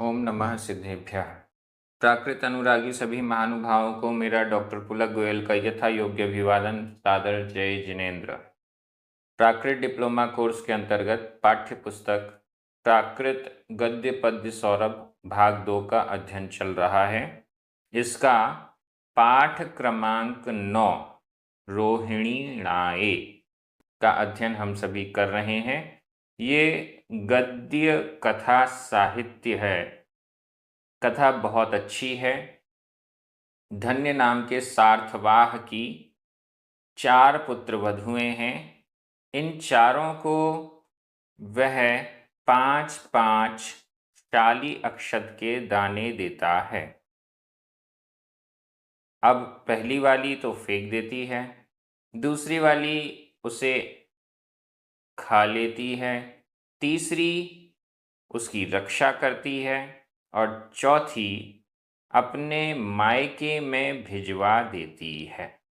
ओम नमः सिद्धेभ्यः। प्राकृत अनुरागी सभी महानुभावों को मेरा डॉक्टर पुलक गोयल का यथा योग्य अभिवादन, सादर जय जिनेन्द्र। प्राकृत डिप्लोमा कोर्स के अंतर्गत पाठ्य पुस्तक प्राकृत गद्य पद्य सौरभ भाग 2 का अध्ययन चल रहा है। इसका पाठ क्रमांक 9 रोहिणीणाए का अध्ययन हम सभी कर रहे हैं। ये गद्य कथा साहित्य है। कथा बहुत अच्छी है। धन्य नाम के सार्थवाह की 4 पुत्र वधुएं हैं। इन चारों को वह 5-5 शाली अक्षत के दाने देता है। अब पहली वाली तो फेंक देती है, दूसरी वाली उसे खा लेती है, तीसरी उसकी रक्षा करती है और चौथी अपने मायके में भिजवा देती है।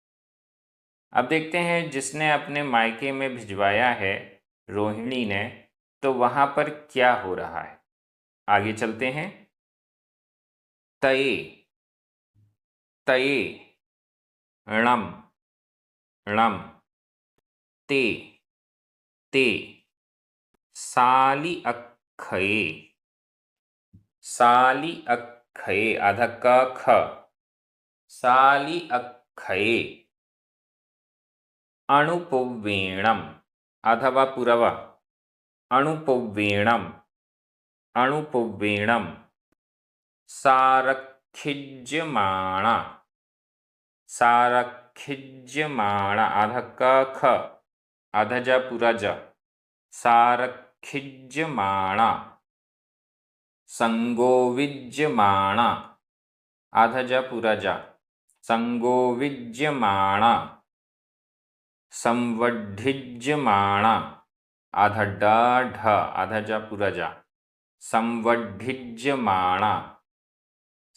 अब देखते हैं जिसने अपने मायके में भिजवाया है रोहिणी ने, तो वहाँ पर क्या हो रहा है। आगे चलते हैं। तये तये णम णम ते ते साली अक्षये साली अक्षये आधा क ख साली अक्षये अणुपुवेणम अथवा पुरव अणुपुवेणम अणुपुवेणम सारखिज्यमाणा सारखिज्यमाणा आधा क ख आधा जा पूरा जा सारखिज्यमाणा संगोविज्यमाणा आधा जा पूरा जा संगोविज्यमाणा संवड्ढिज्यमाणा आधा डा ढ आधा जा पूरा जा संवड्ढिज्यमाणा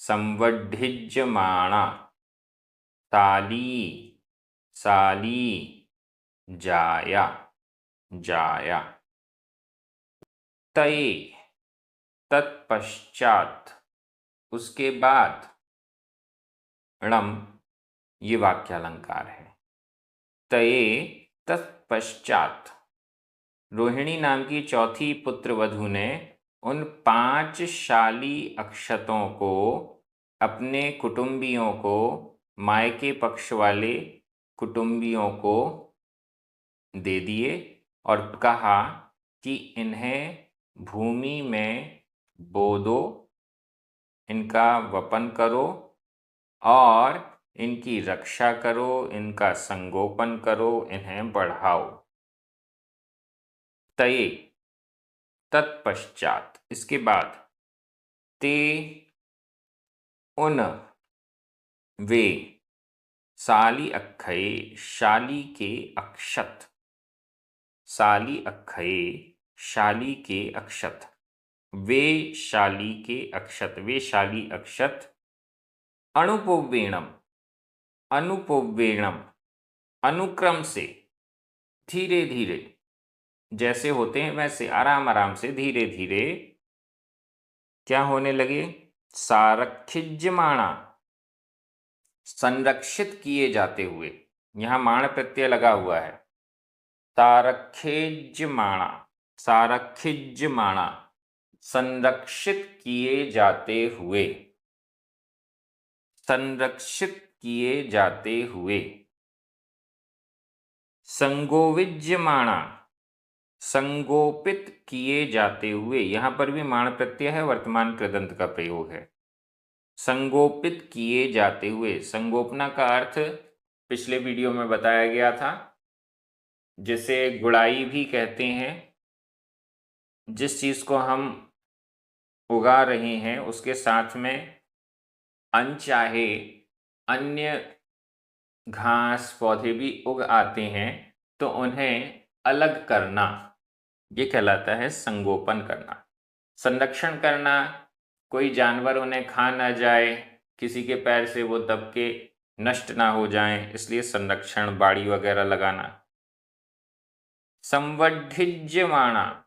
संवड्ढिज्यमाणा साली साली जाया जाया तये तत्पश्चात उसके बाद णम ये वाक्यालंकार है। तये तत्पश्चात रोहिणी नाम की चौथी पुत्र वधू ने उन 5 शाली अक्षतों को अपने कुटुंबियों को, मायके पक्ष वाले कुटुंबियों को दे दिए और कहा कि इन्हें भूमि में बो दो, इनका वपन करो और इनकी रक्षा करो, इनका संगोपन करो, इन्हें बढ़ाओ। तये तत्पश्चात इसके बाद ते उन वे साली अक्षये शाली के अक्षत साली अक्षये शाली के अक्षत वे शाली के अक्षत वे शाली अक्षत अणुपुवेणम अनुपुवेणम अनुक्रम से धीरे धीरे जैसे होते हैं वैसे आराम आराम से धीरे धीरे क्या होने लगे। सारखिज्यमाणा संरक्षित किए जाते हुए, यहाँ माण प्रत्यय लगा हुआ है। सारखिज्यमाणा सारखिज्यमाणा संरक्षित किए जाते हुए संरक्षित किए जाते हुए संगोविज्यमाणा संगोपित किए जाते हुए, यहाँ पर भी माण प्रत्यय है, वर्तमान कृदंत का प्रयोग है। संगोपित किए जाते हुए, संगोपना का अर्थ पिछले वीडियो में बताया गया था, जिसे गुड़ाई भी कहते हैं। जिस चीज को हम उगा रहे हैं उसके साथ में अनचाहे अन्य घास पौधे भी उग आते हैं, तो उन्हें अलग करना ये कहलाता है संगोपन करना। संरक्षण करना, कोई जानवर उन्हें खा ना जाए, किसी के पैर से वो दब के नष्ट ना हो जाएं, इसलिए संरक्षण, बाड़ी वगैरह लगाना। संवड्ढिज्यमाणा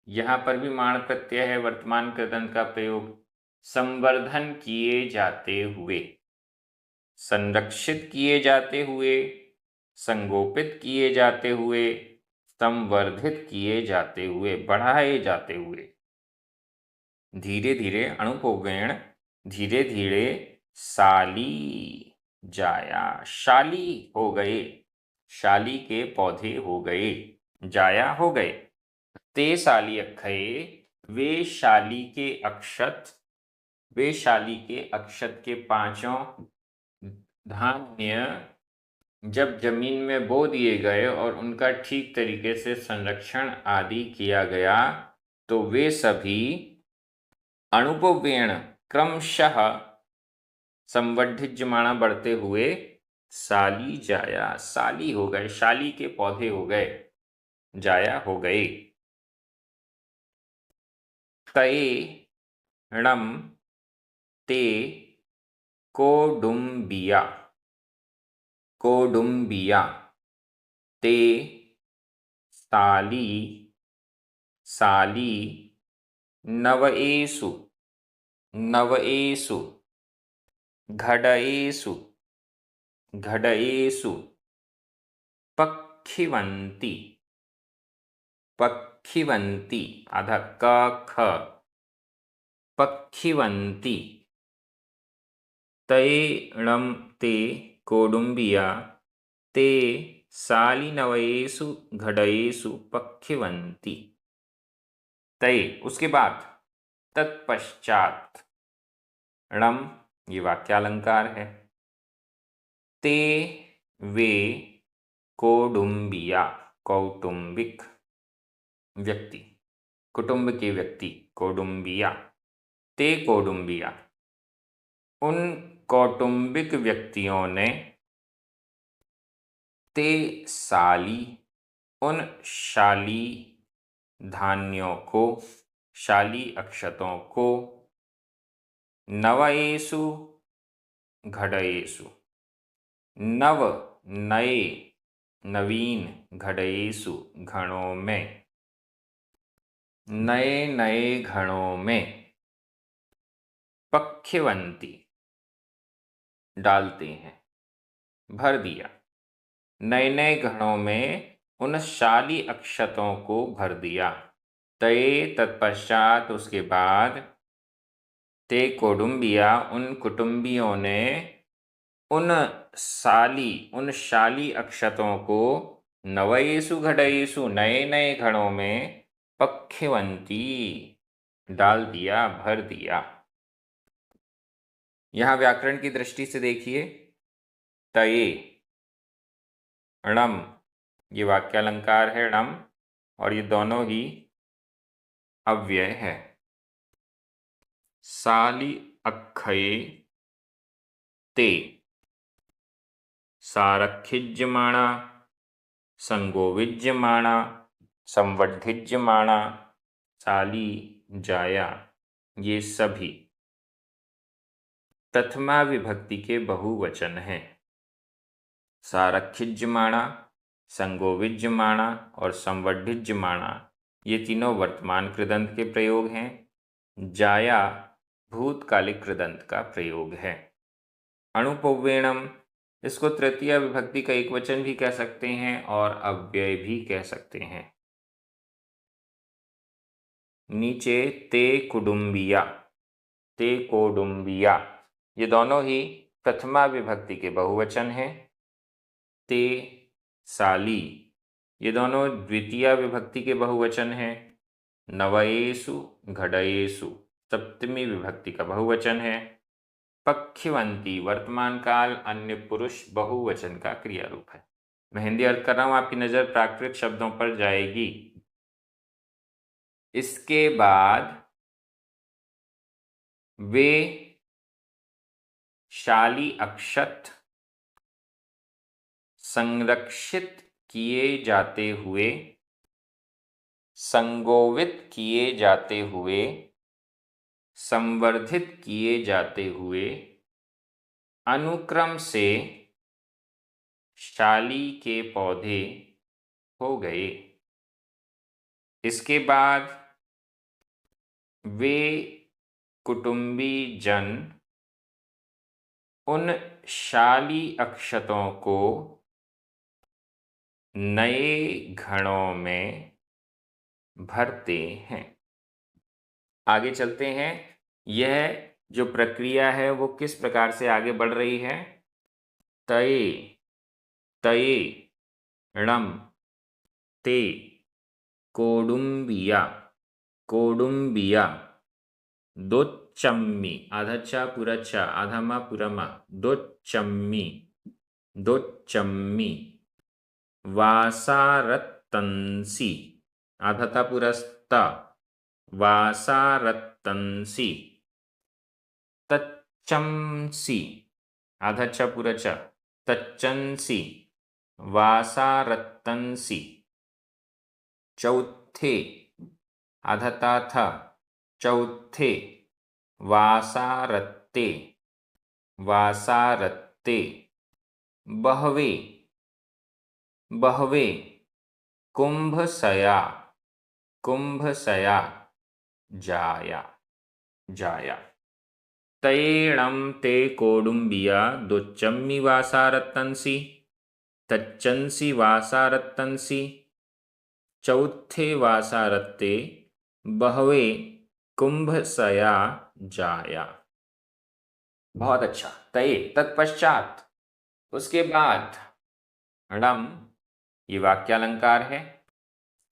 यहाँ पर भी माण प्रत्यय है, वर्तमान कृदंत का प्रयोग। संवर्धन किए जाते हुए, संरक्षित किए जाते हुए, संगोपित किए जाते हुए, संवर्धित किए जाते हुए, बढ़ाए जाते हुए। धीरे धीरे अणुपोवेण, धीरे धीरे साली जाया, शाली हो गए, शाली के पौधे हो गए, जाया हो गए। ते साली अक्षये, वे शाली के अक्षत, वे शाली के अक्षत के पांचों धान्य जब जमीन में बो दिए गए और उनका ठीक तरीके से संरक्षण आदि किया गया, तो वे सभी अणुपोवेण क्रमशः संवर्धिज्यमाणा बढ़ते हुए साली जाया, साली हो गए, शाली के पौधे हो गए, जाया हो गए। तये णम ते कोडुम्बिया, कोडुम्बिया, ते साली, साली, नवएषु, नवएषु, घड़एषु, घड़एषु, पक्षिवन्ति, पक्षिवन्ति, आधा क ख, पक्षिवन्ति। तये णम ते कोडुम्बिया, ते सालिनवएषु घड़एषु पक्षिवन्ति। तये उसके बाद, तत्पश्चात, णम ये वाक्यालंकार है, ते वे कोडुम्बिया कौटुंबिक व्यक्ति, कुटुंब के व्यक्ति, कोडुम्बिया, ते कोडुम्बिया, उन कौटुंबिक व्यक्तियों ने, ते साली, उन शाली धान्यों को, शाली अक्षतों को, नवएषु घड़एषु, नव नए, नवीन, घड़एषु घड़ों में, नए नए घड़ों में, पक्षिवंती डालते हैं, भर दिया, नए नए घड़ों में उन शाली अक्षतों को भर दिया। तये तत्पश्चात उसके बाद, ते कोडुम्बिया उन कुटुंबियों ने, उन साली, उन शाली अक्षतों को, नवएषु घड़एषु नए नए घड़ों में, पक्षिवंती डाल दिया, भर दिया। यहाँ व्याकरण की दृष्टि से देखिए, तये णम ये वाक्यालंकार है, णम, और ये दोनों ही अव्यय है। साली अक्षये ते सारखिज्यमाणा, संगोविज्यमाणा, संवर्धिज्यमाणा, साली जाया, ये सभी प्रथमा विभक्ति के बहुवचन हैं। सारखिज्यमाणा, संगोविज्यमाणा और संवर्धिज्यमाणा ये तीनों वर्तमान कृदंत के प्रयोग हैं। जाया भूतकालिक कृदंत का प्रयोग है। अणुपोवेणम, इसको तृतीया विभक्ति का एक वचन भी कह सकते हैं और अव्यय भी कह सकते हैं। नीचे ते कुडुम्बिया, ते कोडुम्बिया, ये दोनों ही प्रथमा विभक्ति के बहुवचन हैं। ते साली, ये दोनों द्वितीया विभक्ति के बहुवचन हैं। नवएषु घड़एषु सप्तमी विभक्ति का बहुवचन है। पक्षिवंती वर्तमान काल अन्य पुरुष बहुवचन का क्रिया रूप है। मैं हिंदी अर्थ कर रहा हूं, आपकी नजर प्राकृत शब्दों पर जाएगी। इसके बाद वे शाली अक्षत संरक्षित किए जाते हुए, संगोवित किए जाते हुए, संवर्धित किए जाते हुए, अनुक्रम से शाली के पौधे हो गए। इसके बाद वे कुटुंबी जन उन शाली अक्षतों को नए घड़ों में भरते हैं। आगे चलते हैं। यह जो प्रक्रिया है वो किस प्रकार से आगे बढ़ रही है। तये तये णम ते कोडुम्बिया कोडुम्बिया दोच्चम्मी आधा चा पूरा चा आधा मा पूरा मा दोच्चम्मी दोच्चम्मी वासारत्तंसी आधा था पूरा ता वासारत्तंसी तच्चंसी आधा चा पूरा चा तच्चंसी वासारत्तंसी चौथे आधा ता था चौथे वासारत्ते वासारत्ते बहवे बहवे कुंभसया कुंभसया जाया जाया तयेणं ते कोडुम्बिया दोच्चम्मि वासारत्तंसी तच्चंसी वासारत्तंसी चौथे वासारत्ते बहवे कुंभसया जाया। बहुत अच्छा। तये तत्पश्चात उसके बाद णम ये वाक्यालंकार है।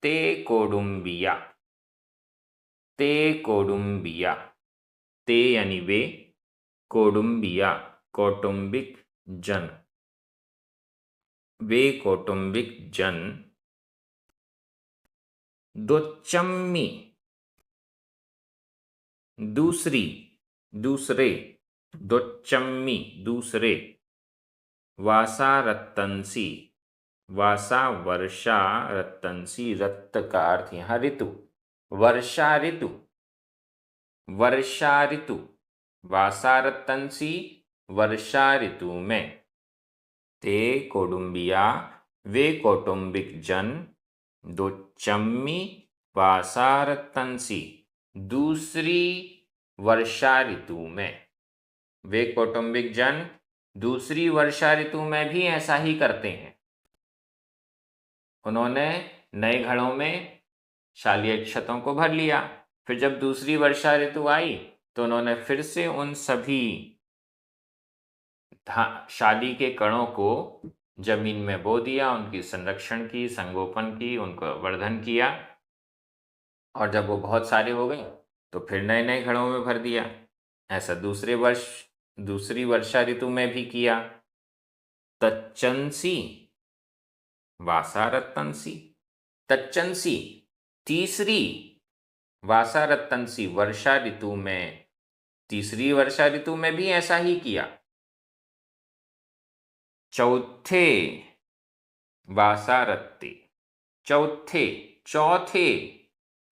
ते कोडुम्बिया ते कोडुम्बिया ते यानी वे कोडुम्बिया कौटुंबिक जन वे कौटुंबिक जन दोच्चम्मी दूसरी दूसरे दोच्चम्मी दूसरे वासारत्तंसी वासा वर्षा रत्तंसी रत्त का अर्थ यहाँ ऋतु वर्षा ऋतु वर्षा ऋतु वासारत्तंसी वर्षा ऋतु में ते कोडुम्बिया वे कौटुंबिक जन दोच्चम्मी वासारत्तंसी दूसरी वर्षा ऋतु में वे कौटुंबिक जन दूसरी वर्षा ऋतु में भी ऐसा ही करते हैं। उन्होंने नए घड़ों में शाली अक्षतों को भर लिया। फिर जब दूसरी वर्षा ऋतु आई तो उन्होंने फिर से उन सभी शाली के कणों को जमीन में बो दिया, उनकी संरक्षण की, संगोपन की, उनको वर्धन किया और जब वो बहुत सारे हो गए तो फिर नए नए घड़ों में भर दिया। ऐसा दूसरी वर्षा ऋतु में भी किया। तच्चंसी वासारत्तंसी तच्चंसी तीसरी वासारत्तंसी वर्षा ऋतु में तीसरी वर्षा ऋतु में भी ऐसा ही किया। चौथे वासारत्ते चौथे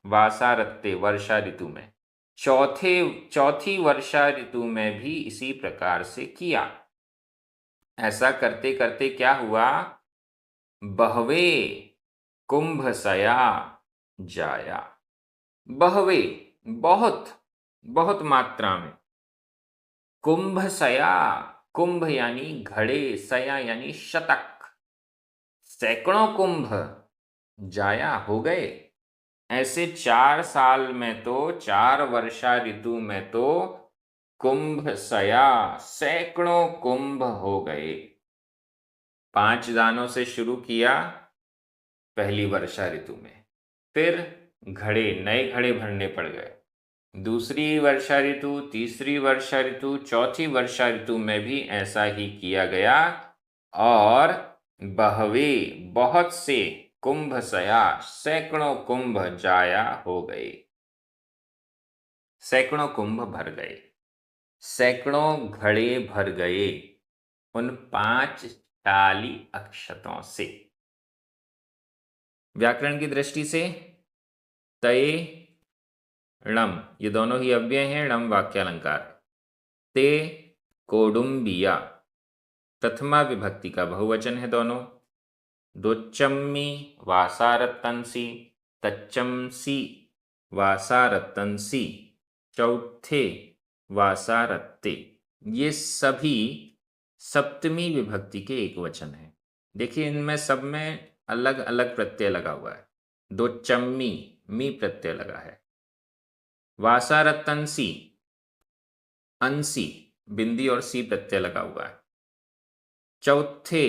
वासारत्ते वर्षा ऋतु में चौथी वर्षा ऋतु में भी इसी प्रकार से किया। ऐसा करते करते क्या हुआ, बहवे कुंभसया जाया। बहवे बहुत बहुत मात्रा में, कुंभसया कुंभ यानी घड़े, सया यानी शतक, सैकड़ों कुंभ जाया हो गए। ऐसे 4 साल में तो 4 वर्षा ऋतु में तो कुंभ सया सैकड़ों कुंभ हो गए। 5 दानों से शुरू किया पहली वर्षा ऋतु में, फिर नए घड़े भरने पड़ गए। दूसरी वर्षा ऋतु, तीसरी वर्षा ऋतु, चौथी वर्षा ऋतु में भी ऐसा ही किया गया और बहवे बहुत से कुंभ सया सैकड़ों कुंभ जाया हो गए। सैकड़ों कुंभ भर गए, सैकड़ों घड़े भर गए उन 5 शाली अक्षतों से। व्याकरण की दृष्टि से तये णम ये दोनों ही अव्यय हैं, णम वाक्यालंकार। ते कोडुम्बिया प्रथमा विभक्ति का बहुवचन है दोनों। दोच्चम्मी वासारत्तंसी तच्चंसी वासारत्तंसी चौथे वासारत्ते, ये सभी सप्तमी विभक्ति के एक वचन हैं। देखिए इनमें सब में अलग अलग प्रत्यय लगा हुआ है। दो चम्मी, मी प्रत्यय लगा है। वासारतंसी, अंसी, बिंदी और सी प्रत्यय लगा हुआ है। चौथे,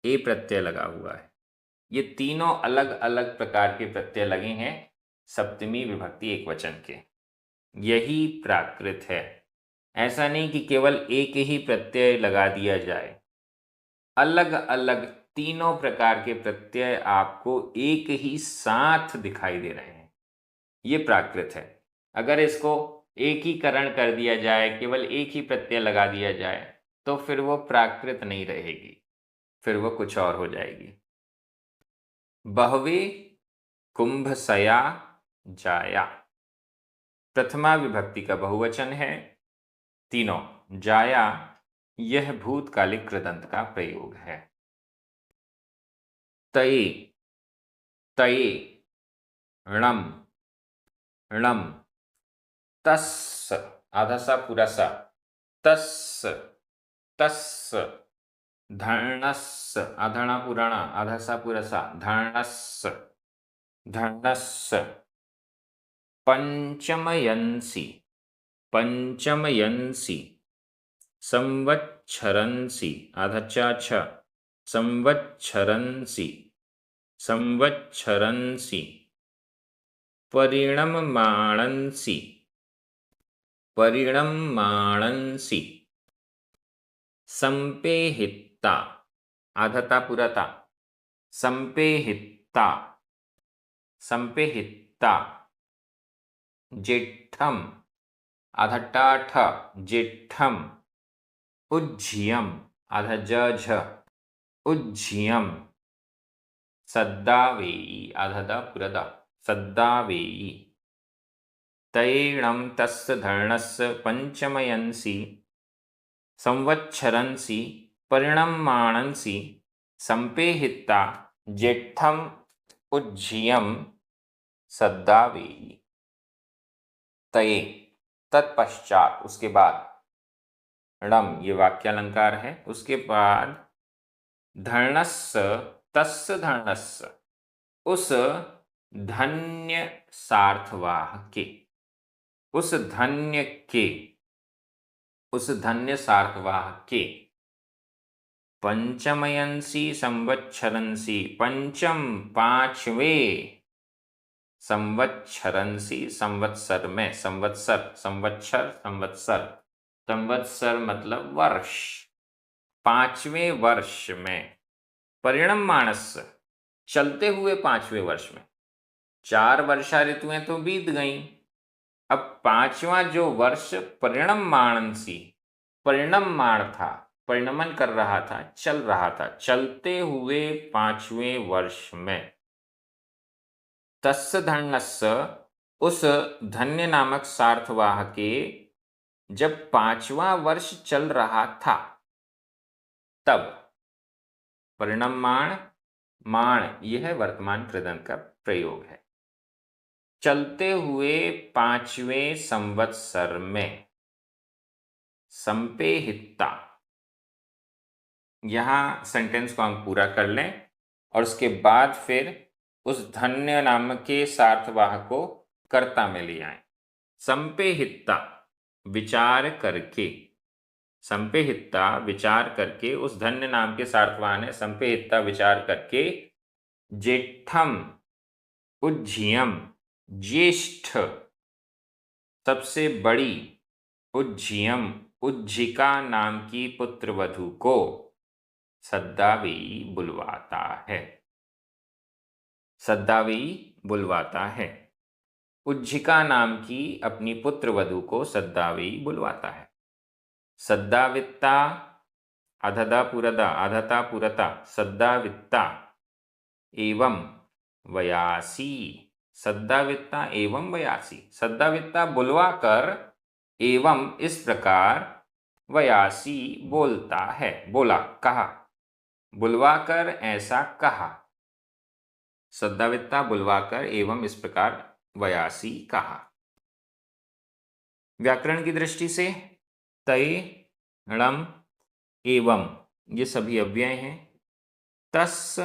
ए प्रत्यय लगा हुआ है। ये तीनों अलग अलग प्रकार के प्रत्यय लगे हैं सप्तमी विभक्ति एक वचन के। यही प्राकृत है। ऐसा नहीं कि केवल एक ही प्रत्यय लगा दिया जाए, अलग अलग तीनों प्रकार के प्रत्यय आपको एक ही साथ दिखाई दे रहे हैं। ये प्राकृत है। अगर इसको एकीकरण कर दिया जाए, केवल एक ही प्रत्यय लगा दिया जाए, तो फिर वो प्राकृत नहीं रहेगी, फिर वो कुछ और हो जाएगी। बहवे कुंभसया जाया, प्रथमा विभक्ति का बहुवचन है। तीनों, जाया यह भूतकालिक कृदंत का प्रयोग है। तये, तये, णम, णम, तस्, आधा सा पूरा सा, तस्, तस्, धर्णस्, आधाणा पुराणा, आधा सा पूरा सा, धर्णस्, धर्णस्, पंचमयंसी, पंचमयंसी, संवत्सरंसी, आधा चा छ, संवत्सरंसी, संवत्सरंसी, परिणममाणंसी, परिणममाणंसी, संपेहिता, आधता पुरता, संपेहिता, संपेहिता, जेठम, आधा ठ, जेठम, उज्झियम, आधा झ, उज्झियम, सद्दावेयी, आधा द पुरदा, सद्दावेयी। तयेणं तस्य धर्णस्य पंचमयंसी, संवत्सरंसी, परिणमाणंसी, संपेहिता, जेठम, उज्झियम, सद्दावेयी। तये, तत्पश्चात, उसके बाद, णम ये वाक्यालंकार है, उसके बाद धर्णस्य, तस्य धर्णस्य, उस धन्य सार्थवाह के, उस धन्य के, उस धन्य सार्थवाह के, पंचमयंसी, संवत्सरंसी, पंचम पांचवें, संवत्सरंसी संवत्सर में, संवत्सर, संवत्सर, संवत्सर, संवत्सर मतलब वर्ष, पांचवें वर्ष में, परिणमाणस्, चलते हुए पांचवें वर्ष में। 4 वर्षा ऋतुएं तो बीत गईं, अब पांचवा जो वर्ष परिणमाणसी, परिणममाण था, परिणमन कर रहा था, चल रहा था, चलते हुए पांचवें वर्ष में, तस्य धर्णस्य, उस धन्य नामक सार्थवाह के जब 5वां वर्ष चल रहा था, तब परिणममाण, माण यह वर्तमान कृदंत का प्रयोग है। चलते हुए 5वें संवत्सर में, संपेहिता, यहां सेंटेंस को हम पूरा कर लें और उसके बाद फिर उस धन्य नाम के सार्थवाह को कर्ता में ले आए। संपेहिता, विचार करके, संपेहिता विचार करके, उस धन्य नाम के सार्थवाह ने संपेहिता विचार करके, जेठम, उज्झियम, ज्येष्ठ, सबसे बड़ी, उज्झियम, उज्झिका नाम की पुत्रवधू को सद्दावेयी बुलवाता है, सद्दावेयी बुलवाता है। उज्झिका नाम की अपनी पुत्रवधू को सद्दावेयी बुलवाता है। सद्दावित्ता, अधदा पुरदा, अधता पुरता, सद्दावित्ता एवं वयासी, सद्दावित्ता एवं वयासी, सद्दावित्ता बुलवाकर, एवं इस प्रकार, वयासी बोलता है, बोला, कहा, बुलवाकर ऐसा कहा, सद्दावित्ता बुलवाकर एवं इस प्रकार वयासी कहा। व्याकरण की दृष्टि से तय, णम, एवं ये सभी अव्यय हैं। तस्,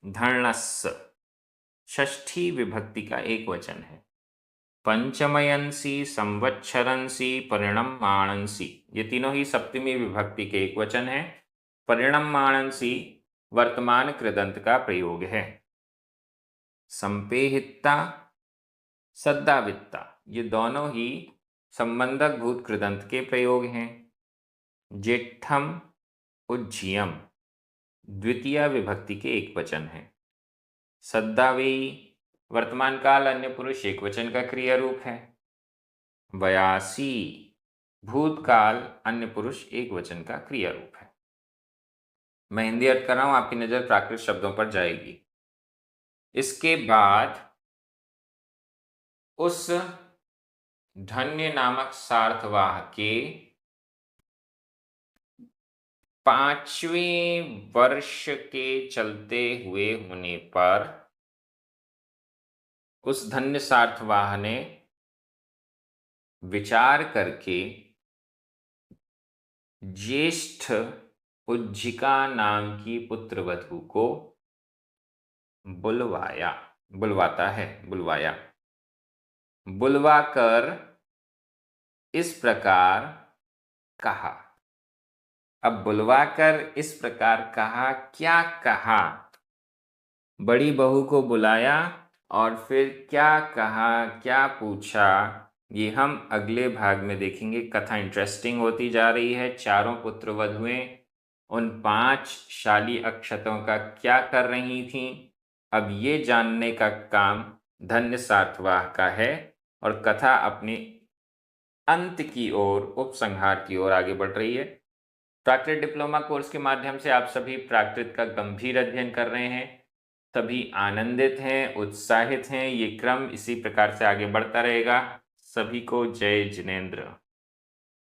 धर्णस् षष्ठी विभक्ति का एक वचन है। पंचमयंसी, संवत्सरंसी, परिणमाणंसी ये तीनों ही सप्तमी विभक्ति के एक वचन है। परिणमाणंसी वर्तमान कृदंत का प्रयोग है। संपेहिता, सद्दावित्ता ये दोनों ही संबंधक भूत कृदंत के प्रयोग हैं। जेठम, उज्जियम द्वितीय विभक्ति के एक वचन है। सद्दावेयी वर्तमान काल अन्य पुरुष एक वचन का क्रिया रूप है। वयासी भूतकाल अन्य पुरुष एक वचन का क्रिया रूप है। मैं हिंदी अर्थ कर रहा हूं, आपकी नजर प्राकृत शब्दों पर जाएगी। इसके बाद उस धन्य नामक सार्थवाह के 5वें वर्ष के चलते हुए होने पर उस धन्य सार्थवाह ने विचार करके ज्येष्ठ उज्जिका नाम की पुत्रवधू को बुलवाया। बुलवाकर इस प्रकार कहा। अब बुलवाकर इस प्रकार कहा, क्या कहा? बड़ी बहू को बुलाया और फिर क्या कहा, क्या पूछा, ये हम अगले भाग में देखेंगे। कथा इंटरेस्टिंग होती जा रही है। चारों पुत्रवधुएं उन 5 शाली अक्षतों का क्या कर रही थीं, अब ये जानने का काम धन्य सार्थवाह का है और कथा अपने अंत की ओर, उपसंहार की ओर आगे बढ़ रही है। प्राकृत डिप्लोमा कोर्स के माध्यम से आप सभी प्राकृत का गंभीर अध्ययन कर रहे हैं। सभी आनंदित हैं, उत्साहित हैं। ये क्रम इसी प्रकार से आगे बढ़ता रहेगा। सभी को जय जिनेंद्र।